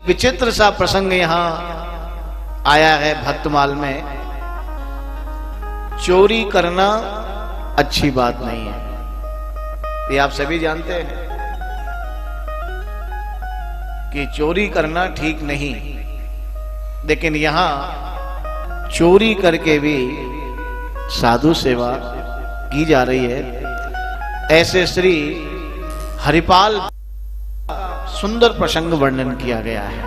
विचित्र सा प्रसंग यहां आया है भक्तमाल में। चोरी करना अच्छी बात नहीं है, ये आप सभी जानते हैं कि चोरी करना ठीक नहीं, लेकिन यहां चोरी करके भी साधु सेवा की जा रही है। ऐसे श्री हरिपाल सुंदर प्रसंग वर्णन किया गया है।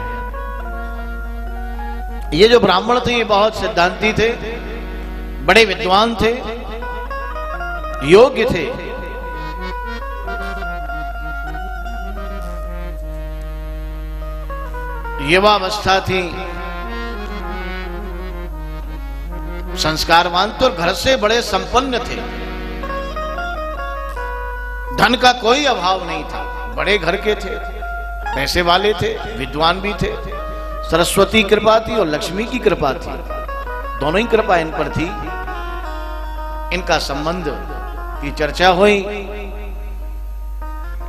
ये जो ब्राह्मण थे ये बहुत सिद्धांती थे, बड़े विद्वान थे, योग्य थे। युवावस्था थी, संस्कारवान थे और घर से बड़े संपन्न थे। धन का कोई अभाव नहीं था, बड़े घर के थे, पैसे वाले थे, विद्वान भी थे। सरस्वती कृपा थी और लक्ष्मी की कृपा थी, दोनों ही कृपा इन पर थी। इनका संबंध की चर्चा हुई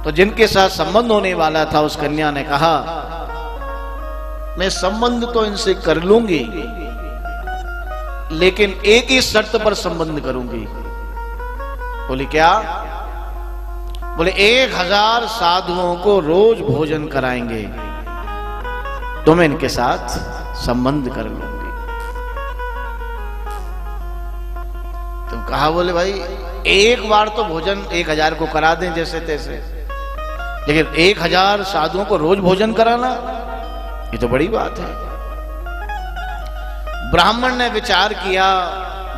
तो जिनके साथ संबंध होने वाला था उस कन्या ने कहा, मैं संबंध तो इनसे कर लूंगी, लेकिन एक ही शर्त पर संबंध करूंगी। बोली क्या? बोले 1000 साधुओं को रोज भोजन कराएंगे तो मैं इनके साथ संबंध कर लूंगी। तो कहा, बोले भाई एक बार तो भोजन 1000 को करा दें जैसे तैसे, लेकिन 1000 साधुओं को रोज भोजन कराना ये तो बड़ी बात है। ब्राह्मण ने विचार किया,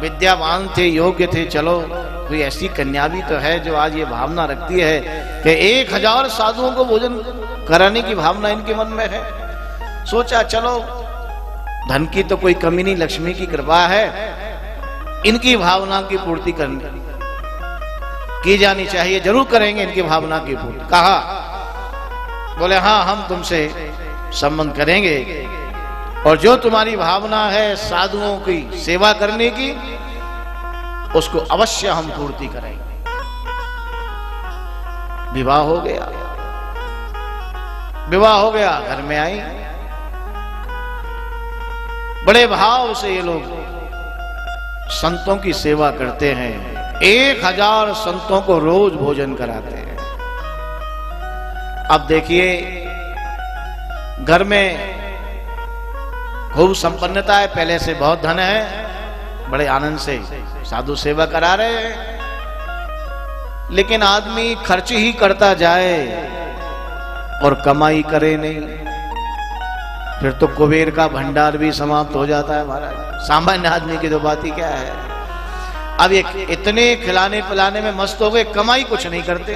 विद्यावान थे, योग्य थे, चलो कोई ऐसी कन्या भी तो है जो आज ये भावना रखती है कि 1000 साधुओं को भोजन कराने की भावना इनके मन में है। सोचा चलो धन की तो कोई कमी नहीं, लक्ष्मी की कृपा है, इनकी भावना की पूर्ति करनी की जानी चाहिए, जरूर करेंगे इनकी भावना की पूर्ति। कहा, बोले हाँ हम तुमसे संबंध करेंगे और जो तुम्हारी भावना है साधुओं की सेवा करने की उसको अवश्य हम पूर्ति करेंगे। विवाह हो गया, विवाह हो गया, घर में आई। बड़े भाव से ये लोग संतों की सेवा करते हैं, 1000 संतों को रोज भोजन कराते हैं। अब देखिए घर में खूब संपन्नता है, पहले से बहुत धन है, बड़े आनंद से साधु सेवा करा रहे हैं, लेकिन आदमी खर्च ही करता जाए और कमाई करे नहीं, फिर तो कुबेर का भंडार भी समाप्त हो जाता है महाराज। सामान्य आदमी की तो बात ही क्या है। अब ये इतने खिलाने पिलाने में मस्त हो गए, कमाई कुछ नहीं करते,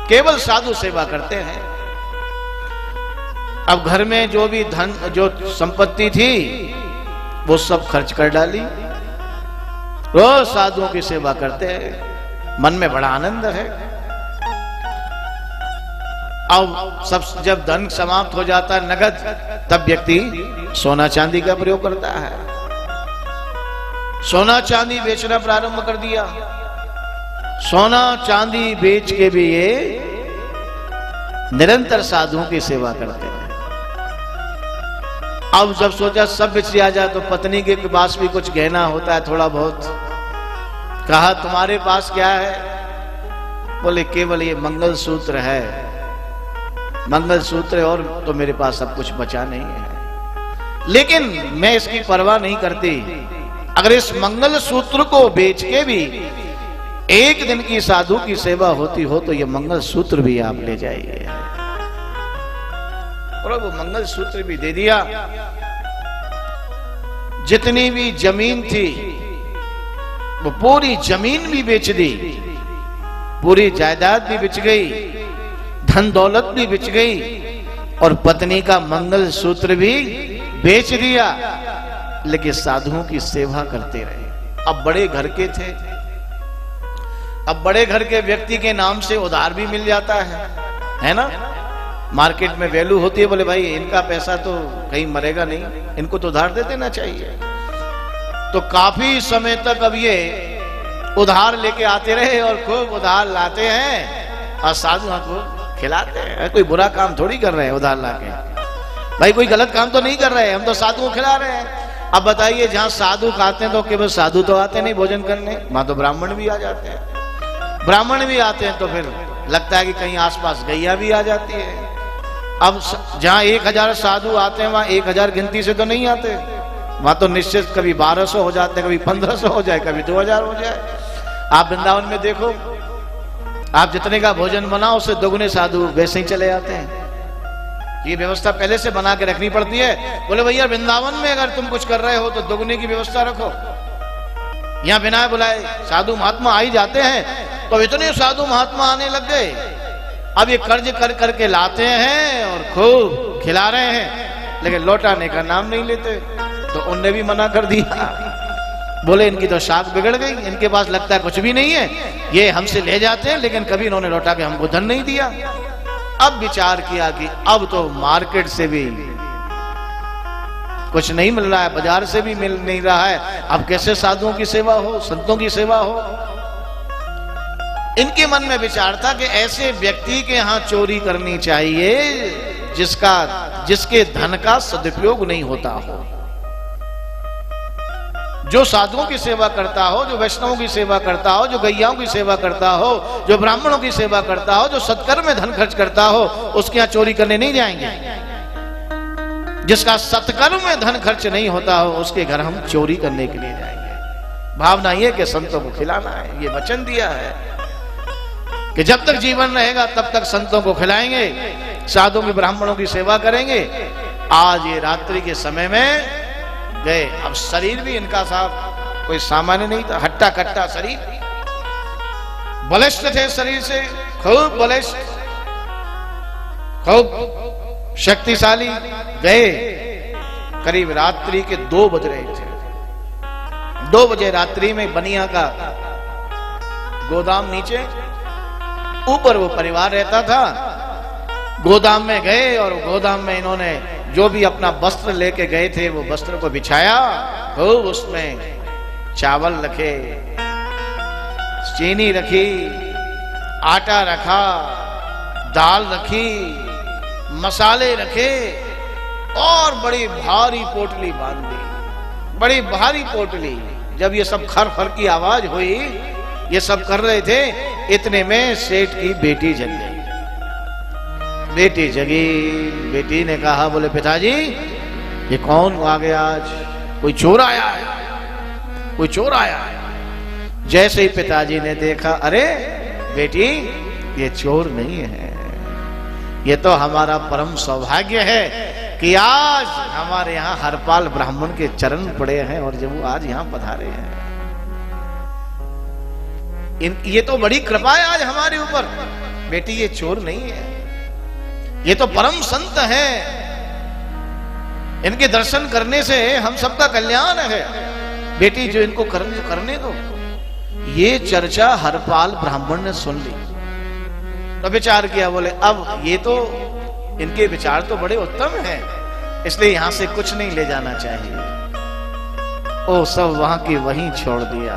केवल साधु सेवा करते हैं। अब घर में जो भी धन, जो संपत्ति थी वो सब खर्च कर डाली, रोज साधुओं की सेवा करते हैं, मन में बड़ा आनंद है। अब सब जब धन समाप्त हो जाता है नगद, तब व्यक्ति सोना चांदी का प्रयोग करता है, सोना चांदी बेचना प्रारंभ कर दिया। सोना चांदी बेच के भी ये निरंतर साधुओं की सेवा करते हैं। अब जब सोचा सब बिछड़ी आ जाए तो पत्नी के पास भी कुछ गहना होता है थोड़ा बहुत। कहा तुम्हारे पास क्या है? बोले केवल ये मंगलसूत्र है, मंगलसूत्र, और तो मेरे पास सब कुछ बचा नहीं है, लेकिन मैं इसकी परवाह नहीं करती। अगर इस मंगलसूत्र को बेच के भी एक दिन की साधु की सेवा होती हो तो ये मंगलसूत्र भी आप ले जाइए। और वो मंगलसूत्र भी दे दिया। जितनी भी जमीन थी वो पूरी जमीन भी बेच दी, पूरी जायदाद भी बिच गई, धन दौलत भी बिच गई, और पत्नी का मंगलसूत्र भी बेच दिया, लेकिन साधुओं की सेवा करते रहे। अब बड़े घर के थे, अब बड़े घर के व्यक्ति के नाम से उधार भी मिल जाता है ना, मार्केट में वैल्यू होती है। बोले भाई इनका पैसा तो कहीं मरेगा नहीं, इनको तो उधार दे देना चाहिए। तो काफी समय तक अब ये उधार लेके आते रहे और खूब उधार लाते हैं और साधुओं को खिलाते हैं। कोई बुरा काम थोड़ी कर रहे हैं उधार लाके। भाई कोई गलत काम तो नहीं कर रहे, हम तो साधु को खिला रहे हैं। अब बताइए, जहां साधु खाते हैं तो केवल साधु तो आते नहीं भोजन करने, वहां तो ब्राह्मण भी आ जाते हैं। ब्राह्मण भी आते हैं तो फिर लगता है कि कहीं आसपास गैया भी आ जाती है। अब जहां 1000 साधु आते हैं वहां 1000 गिनती से तो नहीं आते, वहां तो निश्चित कभी 1200 हो जाते हैं, कभी 1500 हो जाए, कभी 2000 हो जाए। आप वृंदावन में देखो, आप जितने का भोजन बनाओ उससे दोगुने साधु वैसे ही चले आते हैं। ये व्यवस्था पहले से बना के रखनी पड़ती है। बोले भैया वृंदावन में अगर तुम कुछ कर रहे हो तो दोगुने की व्यवस्था रखो। यहाँ बिना बुलाए साधु महात्मा आ ही जाते हैं, तो इतने साधु महात्मा आने लग गए। अब ये कर्ज कर करके लाते हैं और खूब खिला रहे हैं, लेकिन लौटाने का नाम नहीं लेते। तो उनने भी मना कर दिया, बोले इनकी तो शाख बिगड़ गई, इनके पास लगता है कुछ भी नहीं है, ये हमसे ले जाते हैं लेकिन कभी इन्होंने लौटा के हमको धन नहीं दिया। अब विचार किया कि अब तो मार्केट से भी कुछ नहीं मिल रहा है, बाजार से भी मिल नहीं रहा है, अब कैसे साधुओं की सेवा हो, संतों की सेवा हो। इनके मन में विचार था कि ऐसे व्यक्ति के यहां चोरी करनी चाहिए जिसके धन का सदुपयोग नहीं होता हो, जो साधुओं की सेवा करता हो, जो वैष्णवों की सेवा करता हो, जो गैयाओं की सेवा करता हो, जो ब्राह्मणों की सेवा करता हो, जो सत्कर्म में धन खर्च करता हो, उसके यहां चोरी करने नहीं जाएंगे। जिसका सत्कर्म में धन खर्च नहीं होता हो उसके घर हम चोरी करने के लिए जाएंगे। भावना ये कि संतों को खिलाना है, ये वचन दिया है कि जब तक जीवन रहेगा तब तक संतों को खिलाएंगे, साधुओं की ब्राह्मणों की सेवा करेंगे। आज ये रात्रि के समय में गए। अब शरीर भी इनका साहब कोई सामान्य नहीं था, हट्टा कट्टा शरीर, बलिष्ठ थे शरीर से, खूब बलिष्ठ, खूब शक्तिशाली। गए, करीब रात्रि के 2 बज रहे थे। 2 बजे रात्रि में बनिया का गोदाम नीचे, ऊपर वो परिवार रहता था। गोदाम में गए और गोदाम में इन्होंने जो भी अपना वस्त्र लेके गए थे वो वस्त्र को बिछाया, खूब उसमें चावल रखे, चीनी रखी, आटा रखा, दाल रखी, मसाले रखे और बड़ी भारी पोटली बांध दी, बड़ी भारी पोटली। जब ये सब खर खर की आवाज हुई, ये सब कर रहे थे, इतने में सेठ की बेटी जग गई। बेटी जगी, बेटी ने कहा, बोले पिताजी ये कौन आ गया आज, कोई चोर आया है, कोई चोर आया है। जैसे ही पिताजी ने देखा, अरे बेटी ये चोर नहीं है, ये तो हमारा परम सौभाग्य है कि आज हमारे यहाँ हरपाल ब्राह्मण के चरण पड़े हैं और जब वो आज यहाँ पधारे हैं, ये तो बड़ी कृपा है आज हमारे ऊपर। बेटी ये चोर नहीं है, ये तो परम संत है, इनके दर्शन करने से हम सबका कल्याण है। बेटी जो इनको करने दो। ये चर्चा हरपाल ब्राह्मण ने सुन ली तो विचार किया, बोले अब ये तो इनके विचार तो बड़े उत्तम हैं, इसलिए यहां से कुछ नहीं ले जाना चाहिए। ओ सब वहां की वहीं छोड़ दिया।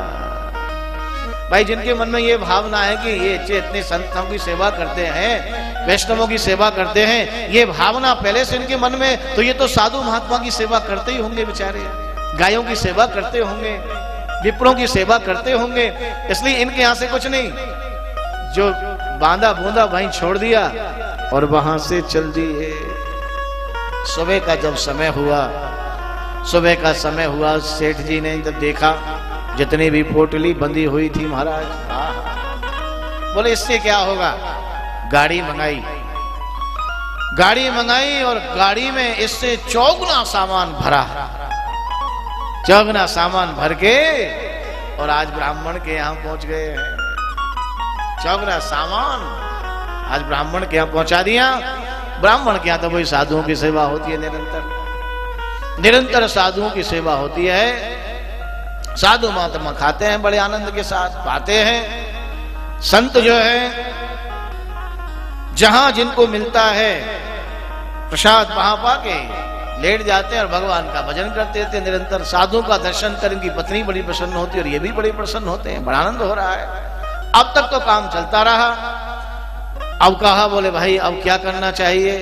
भाई जिनके मन में ये भावना है कि ये इतने संतों की सेवा करते हैं, वैष्णवों की सेवा करते हैं, ये भावना पहले से इनके मन में, तो ये तो साधु महात्मा की सेवा करते ही होंगे बेचारे, गायों की सेवा करते होंगे, विप्रों की सेवा करते होंगे, इसलिए इनके यहां से कुछ नहीं। जो बांधा बूंदा वहीं छोड़ दिया और वहां से चल दिए। सुबह का जब समय हुआ, सुबह का समय हुआ, सेठ जी ने जब देखा जितनी भी पोटली बंधी हुई थी, महाराज बोले इससे क्या होगा। गाड़ी मंगाई, गाड़ी मंगाई और गाड़ी में इससे चौगुना सामान भरा, चौगुना सामान भर के और आज ब्राह्मण के यहाँ पहुंच गए हैं। चौगुना सामान आज ब्राह्मण के यहाँ पहुंचा दिया। ब्राह्मण के यहाँ तो वही साधुओं की सेवा होती है, निरंतर निरंतर साधुओं की सेवा होती है। साधु महात्मा खाते हैं बड़े आनंद के साथ, पाते हैं। संत जो है जहां जिनको मिलता है प्रसाद वहां पाके लेट जाते हैं और भगवान का भजन करते रहते हैं निरंतर। साधुओं का दर्शन कर इनकी पत्नी बड़ी प्रसन्न होती है और ये भी बड़े प्रसन्न होते हैं, बड़ा आनंद हो रहा है। अब तक तो काम चलता रहा। अब कहा, बोले भाई अब क्या करना चाहिए।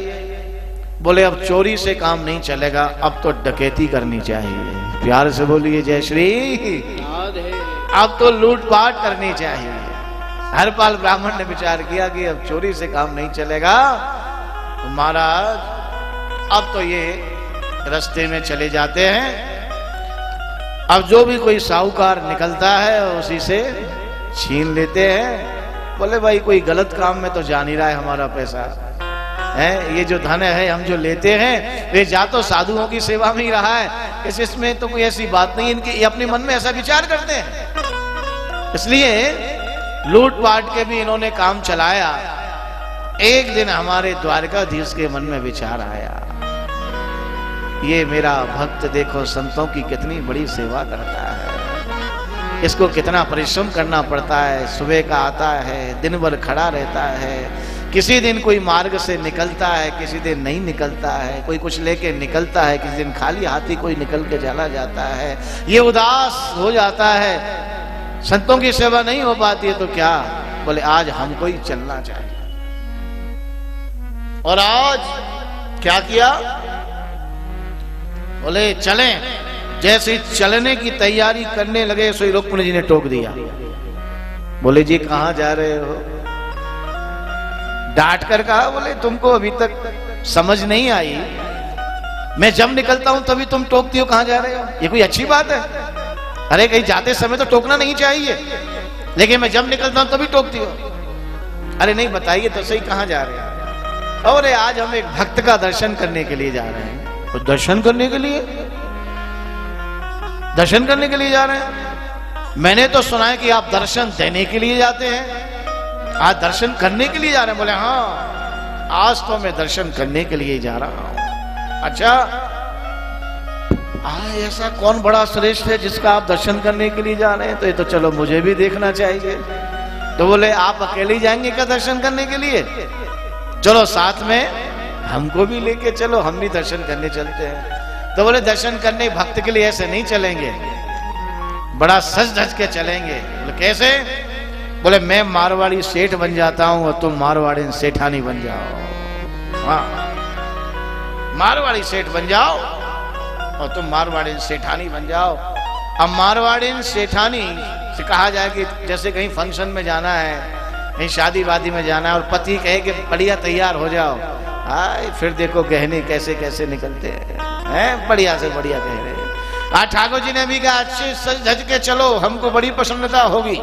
बोले अब चोरी से काम नहीं चलेगा, अब तो डकैती करनी चाहिए। प्यार से बोलिए जय श्री। अब तो लूटपाट करनी चाहिए। हरपाल ब्राह्मण ने विचार किया कि अब चोरी से काम नहीं चलेगा, तो महाराज अब तो ये रास्ते में चले जाते हैं, अब जो भी कोई साहूकार निकलता है उसी से छीन लेते हैं। बोले भाई कोई गलत काम में तो जा नहीं रहा है हमारा पैसा है, ये जो धन है हम जो लेते हैं वे जा तो साधुओं की सेवा में ही रहा है, इसमें तो कोई ऐसी बात नहीं। इनके ये अपने मन में ऐसा विचार करते हैं, इसलिए लूटपाट के भी इन्होंने काम चलाया। एक दिन हमारे द्वारकाधीश के मन में विचार आया, ये मेरा भक्त देखो संतों की कितनी बड़ी सेवा करता है, इसको कितना परिश्रम करना पड़ता है, सुबह का आता है, दिन भर खड़ा रहता है, किसी दिन कोई मार्ग से निकलता है, किसी दिन नहीं निकलता है, कोई कुछ लेके निकलता है, किसी दिन खाली हाथी कोई निकल के चला जाता है, ये उदास हो जाता है, संतों की सेवा नहीं हो पाती है, तो क्या? बोले आज हमको ही चलना चाहिए। और आज क्या किया? बोले चलें। जैसे चलने की तैयारी करने लगे सो रुक्मिणी जी ने टोक दिया। बोले जी कहां जा रहे हो? डांट कर कहा, बोले तुमको अभी तक समझ नहीं आई, मैं जब निकलता हूं तभी तुम टोकती हो कहां जा रहे हो, ये कोई अच्छी बात है? अरे कहीं जाते समय तो टोकना नहीं चाहिए, लेकिन मैं जब निकलता हूं तभी टोकती हो। अरे नहीं बताइए तो सही कहां जा रहे हैं? और आज हम एक भक्त का दर्शन करने के लिए जा रहे हैं। तो दर्शन करने के लिए? दर्शन करने के लिए जा रहे हैं? मैंने तो सुना है कि आप दर्शन देने के लिए जाते हैं, आज दर्शन करने के लिए जा रहे हैं? बोले हाँ आज तो मैं दर्शन करने के लिए जा रहा हूं। अच्छा ऐसा कौन बड़ा श्रेष्ठ है जिसका आप दर्शन करने के लिए जा रहे हैं? तो ये तो चलो मुझे भी देखना चाहिए। तो बोले आप अकेले जाएंगे क्या दर्शन करने के लिए? चलो साथ में हमको भी लेके चलो, हम भी दर्शन करने चलते हैं। तो बोले दर्शन करने भक्त के लिए ऐसे नहीं चलेंगे, बड़ा सज धज के चलेंगे। बोले कैसे? बोले मैं मारवाड़ी सेठ बन जाता हूं और तुम मारवाड़ी सेठानी बन जाओ। हाँ मारवाड़ी सेठ बन जाओ और तुम मारवाड़ी सेठानी बन जाओ। अब मारवाड़ी सेठानी से कहा जाए कि जैसे कहीं फंक्शन में जाना है, कहीं शादी वादी में जाना है और पति कहे कि बढ़िया तैयार हो जाओ, आए फिर देखो गहने कैसे कैसे निकलते हैं, बढ़िया से बढ़िया गहने। आज ठाकुर जी ने भी कहा अच्छे सज धज के चलो, हमको बड़ी प्रसन्नता होगी,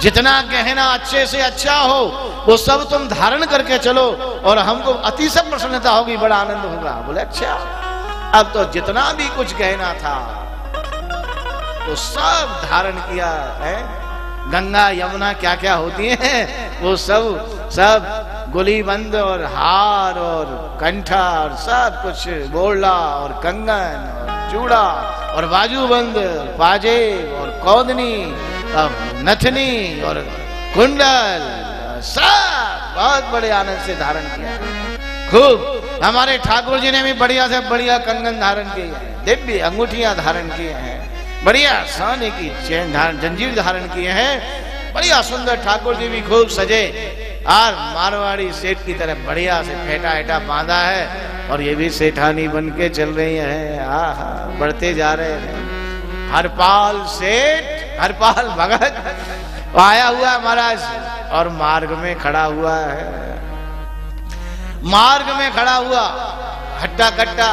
जितना गहना अच्छे से अच्छा हो वो सब तुम धारण करके चलो और हमको अतिशय प्रसन्नता होगी, बड़ा आनंद होगा। बोले अच्छा। अब तो जितना भी कुछ गहना था वो सब धारण किया है, गंगा यमुना क्या क्या होती हैं वो सब गुलीबंद और हार और कंठा और सब कुछ, बोला और कंगन और चूड़ा और बाजूबंद, पाजेब और कौदनी और नथनी और कुंडल, सब बहुत बड़े आनंद से धारण किया। खूब हमारे ठाकुर जी ने भी बढ़िया से बढ़िया कंगन धारण किए हैं, दिव्य अंगूठियां धारण किए हैं, बढ़िया सोने की चैन जंजीर धारण किए हैं, बढ़िया सुंदर ठाकुर जी भी खूब सजे और मारवाड़ी सेठ की तरह बढ़िया से फेटा हेटा बांधा है और ये भी सेठानी बन के चल रही है। आहा बढ़ते जा रहे हैं। हरपाल सेठ, हरपाल भगत आया हुआ है महाराज और मार्ग में खड़ा हुआ है, मार्ग में खड़ा हुआ, हट्टा कट्टा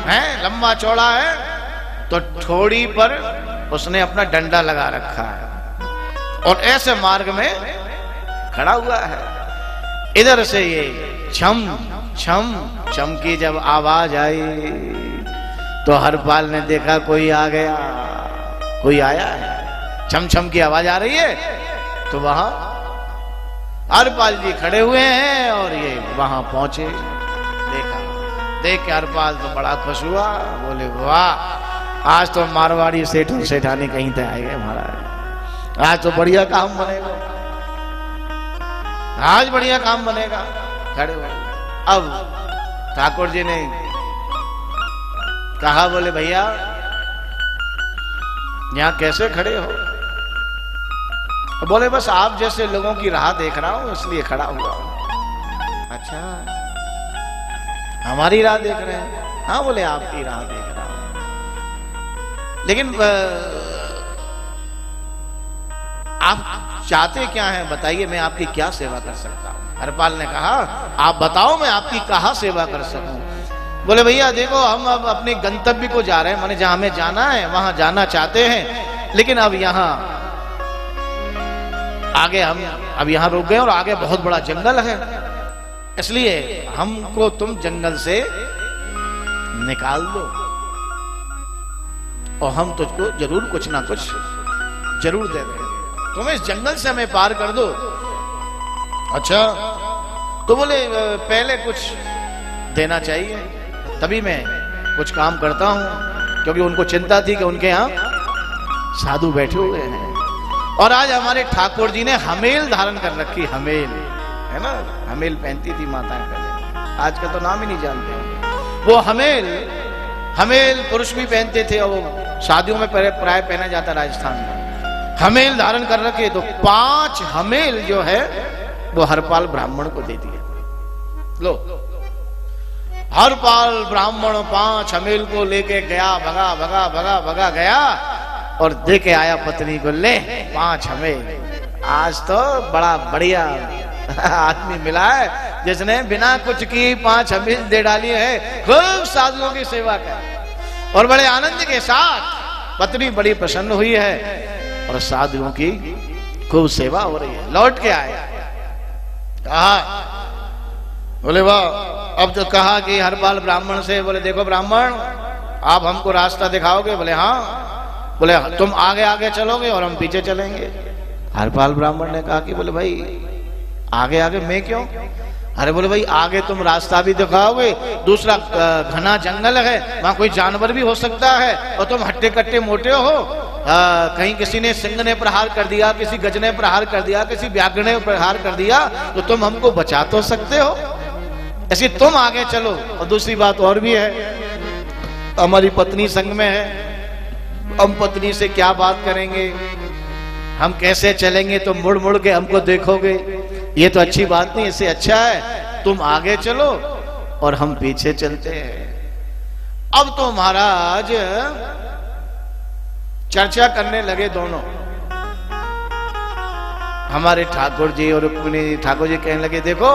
है, लंबा चौड़ा है, तो ठोड़ी पर उसने अपना डंडा लगा रखा है और ऐसे मार्ग में खड़ा हुआ है। इधर से ये छम छम छम की जब आवाज आई तो हरपाल ने देखा कोई आ गया, कोई आया है, छम छम की आवाज आ रही है। तो वहां हरपाल जी खड़े हुए हैं और ये वहां पहुंचे, देखा, देख के हरपाल तो बड़ा खुश हुआ, बोले वाह आज तो मारवाड़ी सेठ और सेठानी कहीं तक आए गए महाराज, आज तो बढ़िया काम बनेगा, आज बढ़िया काम बनेगा। खड़े हुए। अब ठाकुर जी ने कहा, बोले भैया यहां कैसे खड़े हो? बोले बस आप जैसे लोगों की राह देख रहा हूं इसलिए खड़ा हुआ हूं। अच्छा हमारी राह देख रहे हैं? हाँ बोले आपकी राह देख रहा हूं। लेकिन आप चाहते क्या हैं बताइए, मैं आपकी क्या सेवा कर सकता हूं? हरपाल ने कहा आप बताओ मैं आपकी कहाँ सेवा कर सकूं। बोले भैया देखो हम अब अपने गंतव्य को जा रहे हैं, माने जहां हमें जाना है वहां जाना चाहते हैं, लेकिन अब यहाँ आगे हम अब यहाँ रुक गए और आगे बहुत बड़ा जंगल है, इसलिए हमको तुम जंगल से निकाल दो और हम तुझको जरूर कुछ ना कुछ जरूर दे देंगे, तुम इस जंगल से हमें पार कर दो। अच्छा तो बोले पहले कुछ देना चाहिए तभी मैं कुछ काम करता हूं, क्योंकि उनको चिंता थी कि उनके यहाँ साधु बैठे हुए हैं। और आज हमारे ठाकुर जी ने हमेल धारण कर रखी, हमेल है ना, हमेल पहनती थी माताएं पहले, आज का तो नाम ही नहीं जानते। वो हमेल पुरुष भी पहनते थे और वो शादियों में प्राय पहना जाता राजस्थान में। हमेल धारण कर रखे तो 5 हमेल जो है वो हरपाल ब्राह्मण को दे दिए। लो हरपाल ब्राह्मण 5 हमेल को लेके गया, भगा भगा भगा भगा गया और दे के आया पत्नी को, ले 5 हमेल। आज तो बड़ा बढ़िया आदमी मिला है जिसने बिना कुछ की 5 हमेल दे डाली है, खूब साधुओं की सेवा कर। और बड़े आनंद के साथ पत्नी बड़ी प्रसन्न हुई है और साधुओं की खूब सेवा हो रही है। लौट के आए, कहा बोले वाह, अब तो कहा कि हरपाल ब्राह्मण से, बोले देखो ब्राह्मण आप हमको रास्ता दिखाओगे? बोले हाँ। बोले तुम आगे आगे चलोगे और हम पीछे चलेंगे। हरपाल ब्राह्मण ने कहा कि बोले भाई आगे आगे मैं क्यों? अरे बोले भाई आगे तुम रास्ता भी दिखाओगे, दूसरा घना जंगल है, वहां कोई जानवर भी हो सकता है और तुम हट्टे कट्टे मोटे हो, कहीं किसी ने सिंह ने प्रहार कर दिया, किसी गज ने प्रहार कर दिया, किसी व्याघ्र ने प्रहार कर दिया, तो तुम हमको बचा तो सकते हो, ऐसे तुम आगे चलो। और दूसरी बात और भी है, हमारी पत्नी संग में है, हम पत्नी से क्या बात करेंगे, हम कैसे चलेंगे, तो मुड़ मुड़ के हमको देखोगे, ये तो अच्छी बात नहीं। इससे अच्छा है तुम आगे चलो और हम पीछे चलते हैं। अब तो महाराज चर्चा करने लगे दोनों, हमारे ठाकुर जी और रुक्मिणी। ठाकुर जी कहने लगे देखो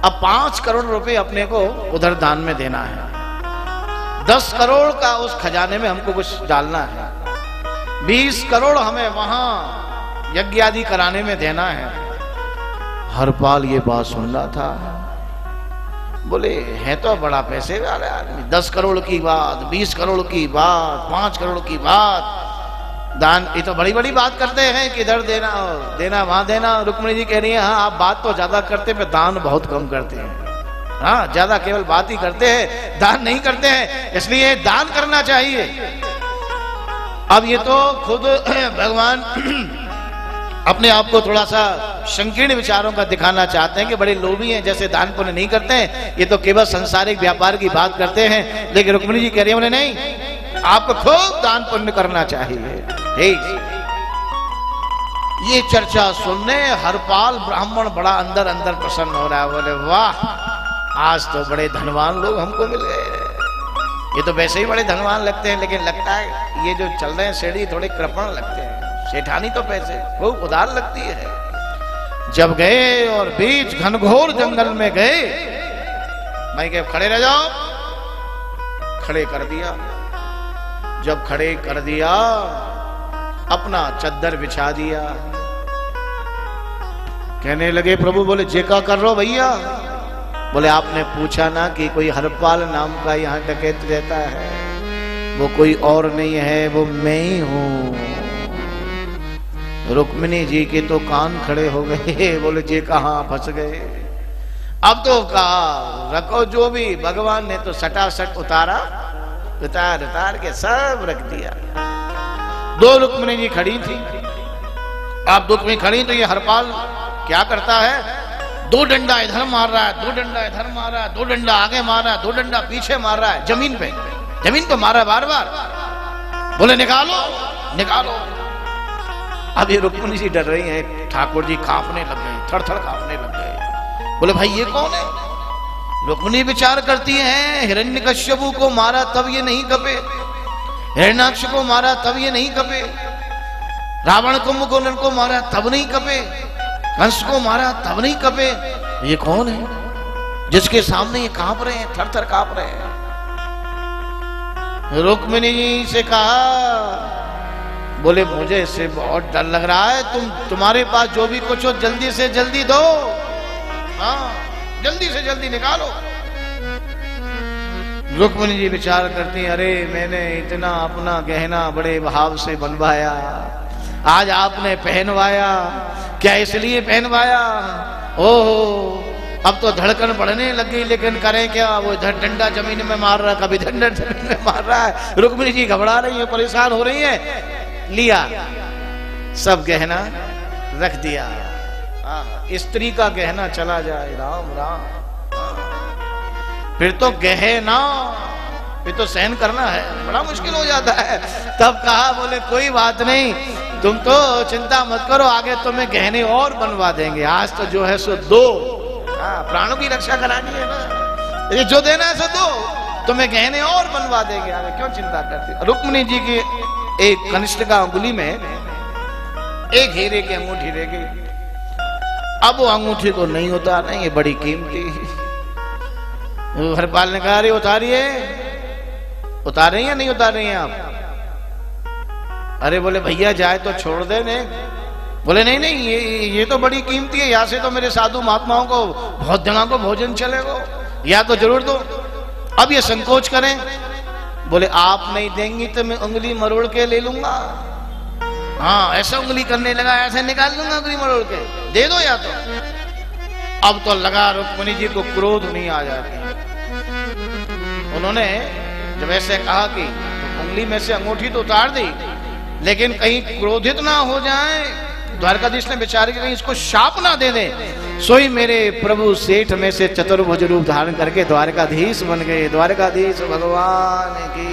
अब 5 करोड़ रुपए अपने को उधर दान में देना है, 10 करोड़ का उस खजाने में हमको कुछ डालना है, 20 करोड़ हमें वहां यज्ञ आदि कराने में देना है। हरपाल ये बात सुन रहा था, बोले है तो बड़ा पैसे वाला आदमी, 10 करोड़ की बात, 20 करोड़ की बात, 5 करोड़ की बात, दान, ये तो बड़ी बड़ी बात करते हैं कि इधर देना देना वहां देना। रुक्मिणी जी कह रही है हाँ आप बात तो ज्यादा करते पर दान बहुत कम करते हैं, हाँ ज्यादा केवल बात ही करते हैं, दान नहीं करते हैं, इसलिए दान करना चाहिए। अब ये तो खुद भगवान अपने आप को थोड़ा सा संकीर्ण विचारों का दिखाना चाहते हैं कि बड़े लोभी हैं, जैसे दान पुण्य नहीं करते हैं, ये तो केवल सांसारिक व्यापार की बात करते हैं। लेकिन रुक्मिणी जी कह रही है बोले नहीं, आपको खूब दान पुण्य करना चाहिए। ये चर्चा सुनने हरपाल ब्राह्मण बड़ा अंदर अंदर प्रसन्न हो रहा है, बोले वाह आज तो बड़े धनवान लोग हमको मिल गए। ये तो वैसे ही बड़े धनवान लगते हैं, लेकिन लगता है ये जो चल रहे हैं सीढ़ी थोड़े कृपण लगते हैं, सेठानी तो पैसे खूब उधार लगती है। जब गए और बीच घनघोर जंगल में गए, मैं कह खड़े रह जाओ, खड़े कर दिया। जब खड़े कर दिया अपना चद्दर बिछा दिया, कहने लगे प्रभु, बोले जे का कर रहे हो भैया? बोले आपने पूछा ना कि कोई हरपाल नाम का यहाँ डकैत रहता है, वो कोई और नहीं है, वो मैं ही हूं। रुक्मिणी जी के तो कान खड़े हो गए, बोले जे कहां फंस गए। अब तो कहा रखो जो भी, भगवान ने तो सटासट उतारा, उतार उतार के सब रख दिया। 2 रुक्मिणी जी खड़ी थी, अब रुक्मिणी खड़ी तो ये हरपाल क्या करता है, 2 डंडा इधर मार रहा है, 2 डंडा इधर मार रहा है, 2 डंडा आगे मार रहा है, 2 डंडा पीछे मार रहा है, जमीन पे मार रहा है बार बार। बोले निकालो निकालो। अब ये रुक्मिणी जी डर रही हैं, ठाकुर जी कांपने लग गए, थर थर कांपने लग गए। बोले भाई ये कौन है? रुक्मिणी विचार करती हैं, हिरण्यकश्यपु को मारा तब ये नहीं कपे, हिरण्याक्ष को मारा तब ये नहीं कपे, रावण कुंभकर्ण को मारा तब नहीं कपे, कंस को मारा तब नहीं कपे, ये कौन है जिसके सामने ये कांप रहे हैं, थर थर कांप रहे हैं। रुक्मिणी जी से कहा, बोले मुझे इससे बहुत डर लग रहा है, तुम्हारे पास जो भी कुछ हो जल्दी से जल्दी दो, हाँ जल्दी से जल्दी निकालो। रुक्मिणी जी विचार करती, अरे मैंने इतना अपना गहना बड़े भाव से बनवाया, आज आपने पहनवाया, क्या इसलिए पहनवाया? ओहो अब तो धड़कन बढ़ने लग गई, लेकिन करें क्या, वो इधर डंडा जमीन में मार रहा है, कभी डंडा जमीन में मार रहा है। रुक्मिणी जी घबरा रही है, परेशान हो रही है। लिया सब गहना रख दिया, स्त्री का गहना चला जाए, राम राम। फिर तो गहना, फिर तो सहन करना है, बड़ा मुश्किल हो जाता है। तब कहा, बोले कोई बात नहीं, तुम तो चिंता मत करो, आगे तुम्हें गहने और बनवा देंगे, आज तो जो है सो दो, प्राणों की रक्षा करानी है ना, ये जो देना है सो दो, तुम्हें गहने और बनवा देंगे, आगे क्यों चिंता करती। रुक्मिणी जी की एक कनिष्ठ का अंगुली में एक हीरे की अंगूठी रह गई। अब वो अंगूठी को नहीं उतारना, ये बड़ी कीमती। हरपाल ने कहा, अरे उतारिए, उतार रही है नहीं उतार रही हैं आप? अरे बोले भैया जाए तो छोड़ दे ने। बोले नहीं नहीं, ये तो बड़ी कीमती है, यहाँ से तो मेरे साधु महात्माओं को बहुत दिनों को भोजन चलेगा, या तो जरूर दो। अब ये संकोच करें, बोले आप नहीं देंगी तो मैं उंगली मरोड़ के ले लूंगा। हाँ ऐसा उंगली करने लगा, ऐसे निकाल लूंगा उंगली मरोड़ के, दे दो या तो। अब तो लगा रुक्मिणी जी को क्रोध नहीं आ जाती। उन्होंने जब ऐसे कहा कि उंगली में से अंगूठी तो उतार दी, लेकिन कहीं क्रोधित ना हो जाए, द्वारकाधीश ने विचार किया कहीं इसको शाप ना दे दे। सोई मेरे प्रभु सेठ में से चतुर्भुज रूप धारण करके द्वारकाधीश बन गए। द्वारकाधीश भगवान की